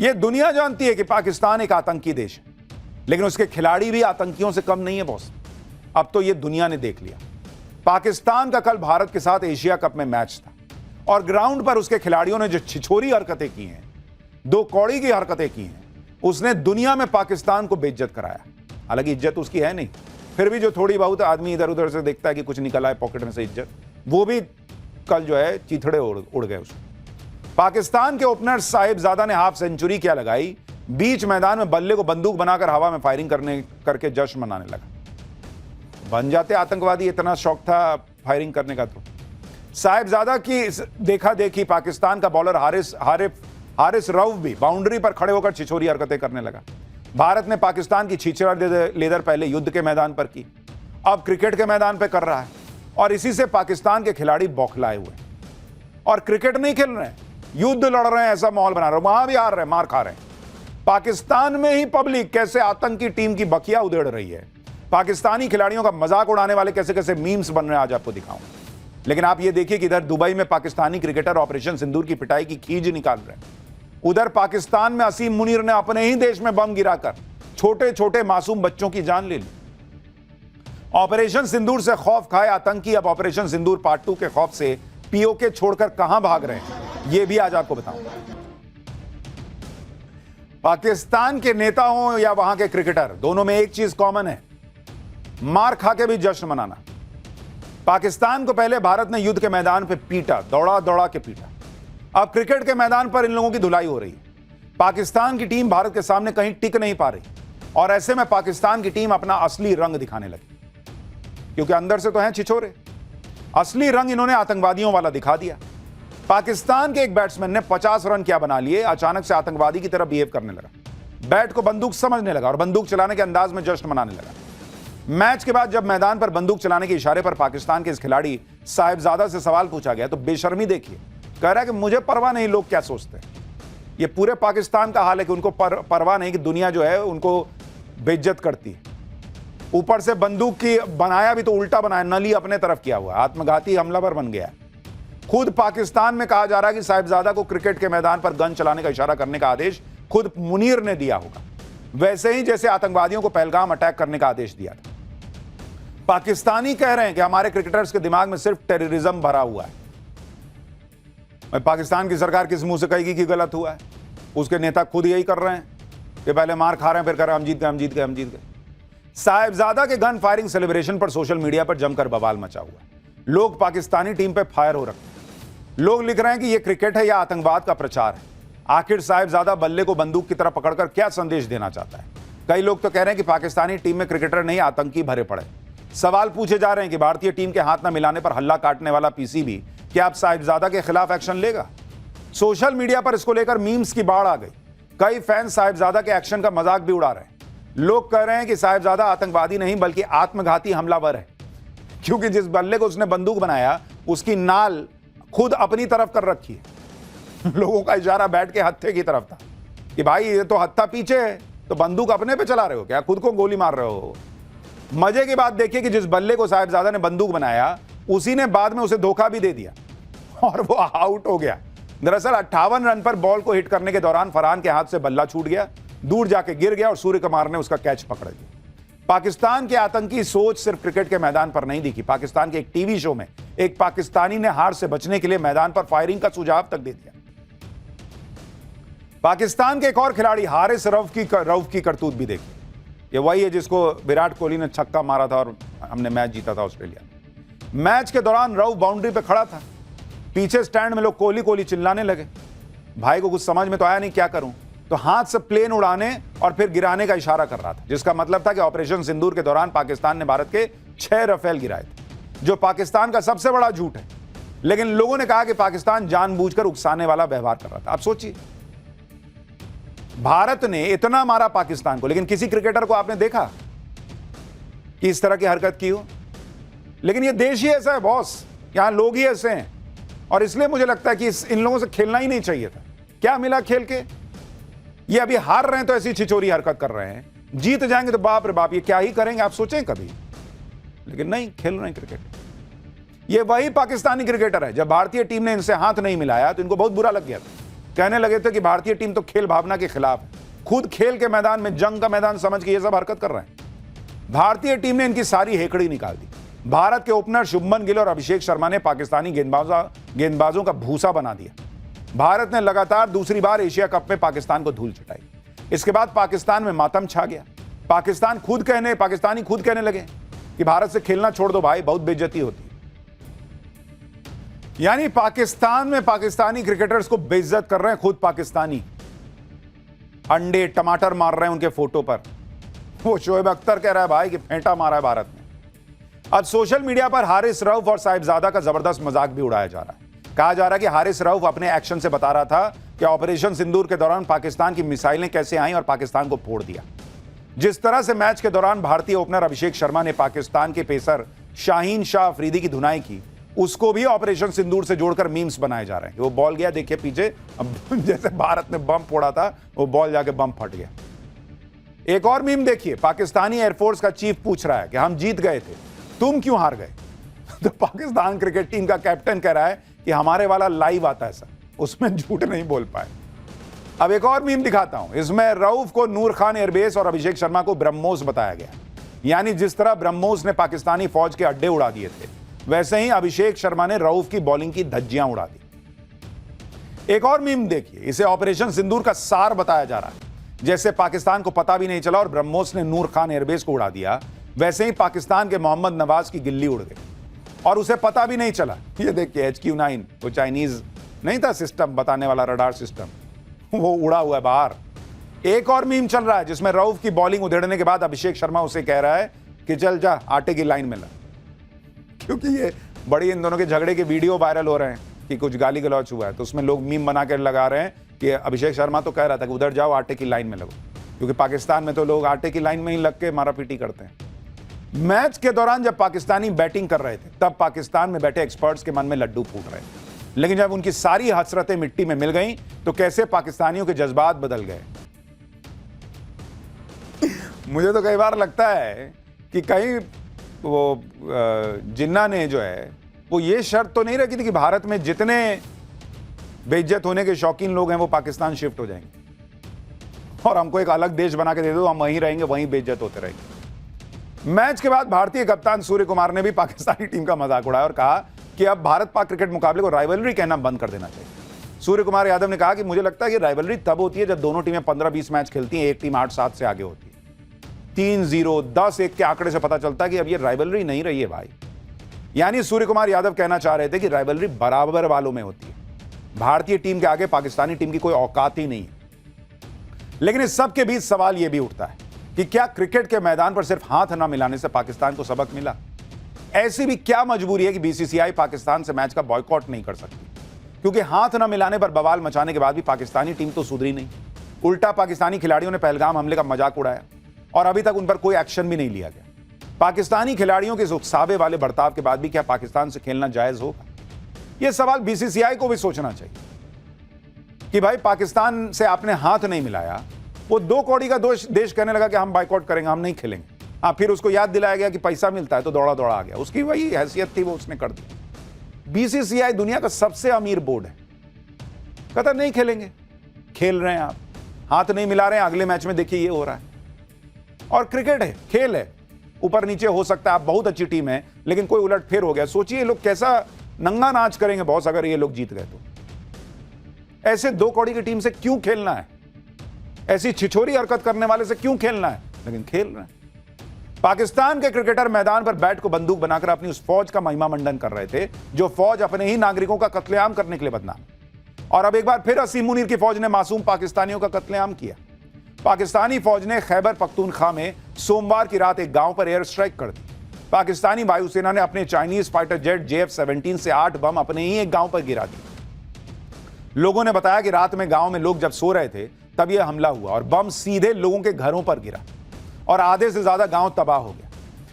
ये दुनिया जानती है कि पाकिस्तान एक आतंकी देश है, लेकिन उसके खिलाड़ी भी आतंकियों से कम नहीं है बॉस। अब तो ये दुनिया ने देख लिया। पाकिस्तान का कल भारत के साथ एशिया कप में मैच था और ग्राउंड पर उसके खिलाड़ियों ने जो छिछोरी हरकतें की हैं, दो कौड़ी की हरकतें की हैं, उसने दुनिया में पाकिस्तान को बेइज्जत कराया। हालांकि इज्जत उसकी है नहीं, फिर भी जो थोड़ी बहुत आदमी इधर उधर से देखता है कि कुछ निकल आए पॉकेट में से इज्जत, वो भी कल जो है चीथड़े उड़ गए उसको। पाकिस्तान के ओपनर साहिबजादा ने हाफ सेंचुरी क्या लगाई, बीच मैदान में बल्ले को बंदूक बनाकर हवा में फायरिंग करके जश्न मनाने लगा। बन जाते आतंकवादी, इतना शौक था फायरिंग करने का। तो साहिबजादा की देखा देखी पाकिस्तान का बॉलर हारिस रऊफ भी बाउंड्री पर खड़े होकर छिछोरी हरकतें करने लगा। भारत ने पाकिस्तान की छिछोरा लेदर पहले युद्ध के मैदान पर की, अब क्रिकेट के मैदान पर कर रहा है और इसी से पाकिस्तान के खिलाड़ी बौखलाए हुए और क्रिकेट नहीं खेल रहे हैं, युद्ध लड़ रहे हैं, ऐसा माहौल बना रहे हैं। वहां भी हार रहे हैं, मार खा रहे हैं। पाकिस्तान में ही पब्लिक कैसे आतंकी टीम की बखिया उधेड़ रही है, पाकिस्तानी खिलाड़ियों का मजाक उड़ाने वाले कैसे कैसे मीम्स बन रहे हैं, आज आपको दिखाऊंगा। लेकिन आप ये देखिए कि इधर दुबई में पाकिस्तानी क्रिकेटर ऑपरेशन सिंदूर की पिटाई की खींच निकाल रहे हैं, उधर पाकिस्तान में असीम मुनीर ने अपने ही देश में बम गिराकर छोटे छोटे मासूम बच्चों की जान ले ली। ऑपरेशन सिंदूर से खौफ खाए आतंकी अब ऑपरेशन सिंदूर पार्ट 2 के खौफ से पीओके छोड़कर कहां भाग रहे हैं, यह भी आज आपको बताऊंगा। पाकिस्तान के नेता हों या वहां के क्रिकेटर, दोनों में एक चीज कॉमन है, मार खा के भी जश्न मनाना। पाकिस्तान को पहले भारत ने युद्ध के मैदान पे पीटा, दौड़ा दौड़ा के पीटा। अब क्रिकेट के मैदान पर इन लोगों की धुलाई हो रही है। पाकिस्तान की टीम भारत के सामने कहीं टिक नहीं पा रही और ऐसे में पाकिस्तान की टीम अपना असली रंग दिखाने लगी, क्योंकि अंदर से तो हैं छिछोरे। असली रंग इन्होंने आतंकवादियों वाला दिखा दिया। पाकिस्तान के एक बैट्समैन ने 50 रन क्या बना लिए, अचानक से आतंकवादी की तरह बिहेव करने लगा, बैट को बंदूक समझने लगा और बंदूक चलाने के अंदाज में जश्न मनाने लगा। मैच के बाद जब मैदान पर बंदूक चलाने के इशारे पर पाकिस्तान के इस खिलाड़ी साहिबजादा से सवाल पूछा गया तो बेशर्मी देखिए, कह रहा है कि मुझे परवाह नहीं लोग क्या सोचते हैं। ये पूरे पाकिस्तान का हाल है कि उनको परवाह नहीं कि दुनिया जो है उनको बेइज्जत करती है। ऊपर से बंदूक की बनाया भी तो उल्टा बनाया, नली अपने तरफ किया हुआ, आत्मघाती हमलावर बन गया। खुद पाकिस्तान में कहा जा रहा है कि साहिबजादा को क्रिकेट के मैदान पर गन चलाने का इशारा करने का आदेश खुद मुनीर ने दिया होगा, वैसे ही जैसे आतंकवादियों को पहलगाम अटैक करने का आदेश दिया था। पाकिस्तानी कह रहे हैं कि हमारे क्रिकेटर्स के दिमाग में सिर्फ टेररिज्म भरा हुआ है। पाकिस्तान की सरकार किस मुंह से कहेगी कि गलत हुआ है? उसके नेता खुद यही कर रहे हैं कि पहले मार खा रहे हैं, फिर कर रहे हैं हम जीत गए, हम जीत गए, हम जीत गए। साहिबजादा के गन फायरिंग सेलिब्रेशन पर सोशल मीडिया पर जमकर बवाल मचा हुआ है। लोग पाकिस्तानी टीम पर फायर हो रखे हैं। लोग लिख रहे हैं कि यह क्रिकेट है या आतंकवाद का प्रचार है। आखिर साहिबजादा बल्ले को बंदूक की तरह पकड़कर क्या संदेश देना चाहता है? कई लोग तो कह रहे हैं कि पाकिस्तानी टीम में क्रिकेटर नहीं आतंकी भरे पड़े। सवाल पूछे जा रहे हैं कि भारतीय टीम के हाथ न मिलाने पर हल्ला काटने वाला पीसीबी क्या अब साहिबजादा के खिलाफ एक्शन लेगा? सोशल मीडिया पर इसको लेकर मीम्स की बाढ़ आ गई। कई फैंस साहिबजादा के एक्शन का मजाक भी उड़ा रहे हैं। लोग कह रहे हैं कि साहिबजादा आतंकवादी नहीं बल्कि आत्मघाती हमलावर है, क्योंकि जिस बल्ले को उसने बंदूक बनाया उसकी नाल खुद अपनी तरफ कर रखी है। लोगों का इशारा बैठ के हत्थे की तरफ था कि भाई ये तो हत्था पीछे है, तो बंदूक अपने पे चला रहे हो क्या, खुद को गोली मार रहे हो? मजे की बात देखिए कि जिस बल्ले को साहिबजादा ने बंदूक बनाया उसी ने बाद में उसे धोखा भी दे दिया और वो आउट हो गया। दरअसल 58 रन पर बॉल को हिट करने के दौरान फरहान के हाथ से बल्ला छूट गया, दूर जाके गिर गया और सूर्य कुमार ने उसका कैच पकड़ लिया। पाकिस्तान के आतंकी सोच सिर्फ क्रिकेट के मैदान पर नहीं दिखी। पाकिस्तान के एक टीवी शो में एक पाकिस्तानी ने हार से बचने के लिए मैदान पर फायरिंग का सुझाव तक दे दिया। पाकिस्तान के एक और खिलाड़ी हारिस रऊफ की करतूत भी देखी। ये वही है जिसको विराट कोहली ने छक्का मारा था और हमने मैच जीता था ऑस्ट्रेलिया। मैच के दौरान रऊफ बाउंड्री पे खड़ा था, पीछे स्टैंड में लोग कोहली कोहली चिल्लाने लगे। भाई को कुछ समझ में तो आया नहीं क्या करूं, तो हाथ से प्लेन उड़ाने और फिर गिराने का इशारा कर रहा था, जिसका मतलब था कि ऑपरेशन सिंदूर के दौरान पाकिस्तान ने भारत के 6 राफेल गिराए थे, जो पाकिस्तान का सबसे बड़ा झूठ है। लेकिन लोगों ने कहा कि पाकिस्तान जानबूझकर उकसाने वाला व्यवहार कर रहा था। आप सोचिए, भारत ने इतना मारा पाकिस्तान को, लेकिन किसी क्रिकेटर को आपने देखा कि इस तरह की हरकत की हो? लेकिन ये देश ही ऐसा है बॉस, यहां लोग ही ऐसे हैं और इसलिए मुझे लगता है कि इन लोगों से खेलना ही नहीं चाहिए था। क्या मिला खेल के? ये अभी हार रहे हैं तो ऐसी छिचोरी हरकत कर रहे हैं, जीत जाएंगे तो बाप रे बाप ये क्या ही करेंगे, आप सोचें कभी? लेकिन नहीं, खेल रहे हैं क्रिकेट। ये वही पाकिस्तानी क्रिकेटर है, जब भारतीय टीम ने इनसे हाथ नहीं मिलाया तो इनको बहुत बुरा लग गया था। कहने लगे थे कि भारतीय टीम तो खेल भावना के खिलाफ है, खुद खेल के मैदान में जंग का मैदान समझ के ये सब हरकत कर रहे हैं। भारतीय टीम ने इनकी सारी हेकड़ी निकाल दी। भारत के ओपनर शुभमन गिल और अभिषेक शर्मा ने पाकिस्तानी गेंदबाजों का भूसा बना दिया। भारत ने लगातार दूसरी बार एशिया कप में पाकिस्तान को धूल चटाई। इसके बाद पाकिस्तान में मातम छा गया। पाकिस्तानी खुद कहने लगे कि भारत से खेलना छोड़ दो भाई, बहुत बेइज्जती होती है। यानी पाकिस्तान में पाकिस्तानी क्रिकेटर्स को बेइज्जत कर रहे हैं खुद पाकिस्तानी। अंडे टमाटर मार रहे हैं उनके फोटो पर। वो शोएब अख्तर कह रहा है भाई कि फेंटा मारा है भारत ने। आज सोशल मीडिया पर हारिस रऊफ और साहिबजादा का जबरदस्त मजाक भी उड़ाया जा रहा है। कहा जा रहा है कि हारिस रऊफ अपने एक्शन से बता रहा था कि ऑपरेशन सिंदूर के दौरान पाकिस्तान की मिसाइलें कैसे आई और पाकिस्तान को फोड़ दिया। जिस तरह से मैच के दौरान भारतीय ओपनर अभिषेक शर्मा ने पाकिस्तान के पेसर शाहीन शाह अफरीदी की धुनाई की, उसको भी ऑपरेशन सिंदूर से जोड़कर मीम्स बनाए जा रहे हैं। वो बॉल गया देखिए पीछे, अब जैसे भारत ने बम फोड़ा था वो बॉल जाके बम फट गया। एक और मीम देखिए, पाकिस्तानी एयरफोर्स का चीफ पूछ रहा है कि हम जीत गए थे, तुम क्यों हार गए? तो पाकिस्तान क्रिकेट टीम का कैप्टन कह रहा है कि हमारे वाला लाइव आता है सर, उसमें झूठ नहीं बोल पाए। अब एक और मीम दिखाता हूं। इसमें रऊफ को नूर खान एयरबेस और अभिषेक शर्मा को ब्रह्मोस बताया गया। यानी जिस तरह ब्रह्मोस ने पाकिस्तानी फौज के अड्डे उड़ा दिए थे, वैसे ही अभिषेक शर्मा ने रऊफ की बॉलिंग की धज्जियां उड़ा दी। एक और मीम देखिए, इसे ऑपरेशन सिंदूर का सार बताया जा रहा है। जैसे पाकिस्तान को पता भी नहीं चला और ब्रह्मोस ने नूर खान एयरबेस को उड़ा दिया, वैसे ही पाकिस्तान के मोहम्मद नवाज की गिल्ली उड़ गई और उसे पता भी नहीं चला। ये देखिए HQ-9, वो चाइनीज नहीं था सिस्टम बताने वाला, रडार सिस्टम, वो उड़ा हुआ है बाहर। एक और मीम चल रहा है जिसमें रऊफ की बॉलिंग उधेड़ने के बाद अभिषेक शर्मा उसे कह रहा है कि चल जा आटे की लाइन में ला। क्योंकि ये बड़ी इन दोनों के झगड़े के वीडियो वायरल हो रहे हैं कि कुछ गाली गलौच हुआ है, तो उसमें लोग मीम बना कर लगा रहे हैं कि अभिषेक शर्मा तो कह रहा था कि उधर जाओ आटे की लाइन में लगो, क्योंकि पाकिस्तान में तो लोग आटे की लाइन में ही लग के मारापीटी करते हैं। मैच के दौरान जब पाकिस्तानी बैटिंग कर रहे थे तब पाकिस्तान में बैठे एक्सपर्ट्स के मन में लड्डू फूट रहे थे, लेकिन जब उनकी सारी हसरतें मिट्टी में मिल गईं तो कैसे पाकिस्तानियों के जज्बात बदल गए। मुझे तो कई बार लगता है कि कहीं वो जिन्ना ने जो है वो ये शर्त तो नहीं रखी थी कि भारत में जितने बेइज्जत होने के शौकीन लोग हैं वो पाकिस्तान शिफ्ट हो जाएंगे और हमको एक अलग देश बना के दे दो, हम वहीं रहेंगे, वहीं बेइज्जत होते रहेंगे। मैच के बाद भारतीय कप्तान सूर्य कुमार ने भी पाकिस्तानी टीम का मजाक उड़ाया और कहा कि अब भारत पाक क्रिकेट मुकाबले को राइवलरी कहना बंद कर देना चाहिए। सूर्य कुमार यादव ने कहा कि मुझे लगता है कि राइवलरी तब होती है जब दोनों टीमें 15-20 मैच खेलती हैं, एक टीम 8-7 से आगे होती है। 3-0, 10-1 के आंकड़े से पता चलता है कि अब ये राइवलरी नहीं रही है भाई। यानी सूर्य कुमार यादव कहना चाह रहे थे कि राइवलरी बराबर वालों में होती है, भारतीय टीम के आगे पाकिस्तानी टीम की कोई औकात ही नहीं है। लेकिन इस सब के बीच सवाल यह भी उठता है कि क्या क्रिकेट के मैदान पर सिर्फ हाथ न मिलाने से पाकिस्तान को सबक मिला? ऐसी भी क्या मजबूरी है कि BCCI पाकिस्तान से मैच का बॉयकॉट नहीं कर सकती? क्योंकि हाथ न मिलाने पर बवाल मचाने के बाद भी पाकिस्तानी टीम तो सुधरी नहीं। उल्टा पाकिस्तानी खिलाड़ियों ने पहलगाम हमले का मजाक उड़ाया और अभी तक उन पर कोई एक्शन भी नहीं लिया गया। पाकिस्तानी खिलाड़ियों के इस उकसावे वाले बर्ताव के बाद भी क्या पाकिस्तान से खेलना जायज होगा? यह सवाल BCCI को भी सोचना चाहिए कि भाई पाकिस्तान से आपने हाथ नहीं मिलाया, वो 2 कौड़ी का देश कहने लगा कि हम बाइकआउट करेंगे, हम नहीं खेलेंगे। हाँ, फिर उसको याद दिलाया गया कि पैसा मिलता है तो दौड़ा दौड़ा आ गया, उसकी वही हैसियत थी, वो उसने कर दी। BCCI दुनिया का सबसे अमीर बोर्ड है, कहता नहीं खेलेंगे, खेल रहे हैं आप, हाथ नहीं मिला रहे हैं, अगले मैच में देखिए ये हो रहा है। और क्रिकेट है, खेल है, ऊपर नीचे हो सकता है, आप बहुत अच्छी टीम है लेकिन कोई उलटफेर हो गया, सोचिए ये लोग कैसा नंगा नाच करेंगे बॉस अगर ये लोग जीत गए तो। ऐसे 2 कौड़ी की टीम से क्यों खेलना है? ऐसी छिछोरी हरकत करने वाले से क्यों खेलना है? लेकिन खेल रहे हैं। पाकिस्तान के क्रिकेटर मैदान पर बैट को बंदूक बनाकर अपनी उस फौज का महिमा मंडन कर रहे थे जो फौज अपने ही नागरिकों का कत्लेआम करने के लिए बदनाम। और अब एक बार फिर असीम मुनीर की फौज ने मासूम पाकिस्तानियों का कत्लेआम किया। पाकिस्तानी फौज ने खैबर पख्तूनख्वा में सोमवार की रात एक गांव पर एयर स्ट्राइक कर दी। पाकिस्तानी वायुसेना ने अपने चाइनीज फाइटर जेट JF-17 से 8 बम अपने ही एक गांव पर गिरा दिए। लोगों ने बताया कि रात में गांव में लोग जब सो रहे थे तब यह हमला हुआ और बम सीधे लोगों के घरों पर गिरा और आधे से ज्यादा गांव तबाह हो गया।